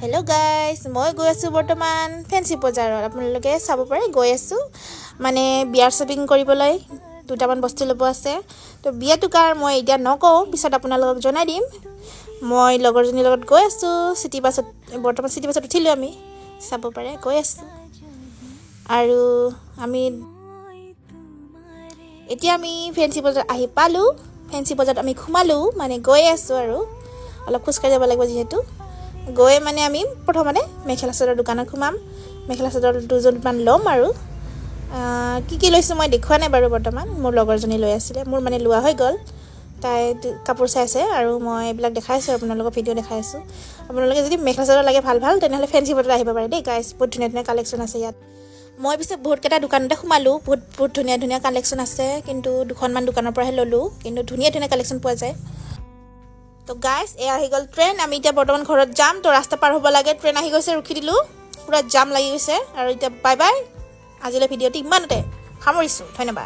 Hello' guys, মই গৈ আছোঁ বৰ্তমান ফেঞ্চি বজাৰত। আপোনালোকে চাব পাৰে গৈ আছোঁ মানে বিয়াৰ শ্বপিং কৰিবলৈ। দুটামান বস্তু ল'ব আছে। তো বিয়াটো কাৰ মই এতিয়া নকওঁ, পিছত আপোনালোকক জনাই দিম। মই লগৰজনীৰ লগত গৈ আছোঁ চিটি বাছত। বৰ্তমান চিটি বাছত উঠিলোঁ আমি, চাব পাৰে গৈ আছোঁ। আৰু এতিয়া আমি ফেঞ্চি বজাৰ আহি পালোঁ। ফেঞ্চি বজাৰত আমি সোমালোঁ, মানে গৈ আছোঁ আৰু অলপ খোজকাঢ়ি যাব লাগিব যিহেতু। গৈ মানে আমি প্ৰথমতে মেখেলা চাদৰ দোকানত সোমাম। মেখেলা চাদৰ দুযোৰমান ল'ম আৰু কি লৈছোঁ মই দেখুওৱা নাই বাৰু বৰ্তমান। মোৰ লগৰজনী লৈ আছিলে, মোৰ মানে লোৱা হৈ গ'ল। তাই কাপোৰ চাইছে আৰু মই এইবিলাক দেখাইছোঁ, আপোনালোকক ভিডিঅ' দেখাই আছোঁ। আপোনালোকে যদি মেখেলা চাদৰ লাগে ভাল তেনেহ'লে ফেঞ্চি বজাৰত আহিব পাৰে দেই গাইজ। বহুত ধুনীয়া ধুনীয়া কালেকশ্যন আছে ইয়াত। মই পিছে বহুতকেইটা দোকানতে সোমালোঁ, বহুত ধুনীয়া ধুনীয়া কালেকশ্যন আছে। কিন্তু দুখনমান দোকানৰ পৰাহে ল'লোঁ, কিন্তু ধুনীয়া ধুনীয়া কালেকশ্যন পোৱা যায়। তো গাইজ, এয়া আহি গ'ল ট্ৰেইন। আমি এতিয়া বৰ্তমান ঘৰত যাম। তো ৰাস্তা পাৰ হ'ব লাগে, ট্ৰেইন আহি গৈছে, ৰখি দিলোঁ। পূৰা জাম লাগি গৈছে আৰু এতিয়া বাই বাই। আজিলৈ ভিডিঅ'টো ইমানতে সামৰিছোঁ, ধন্যবাদ।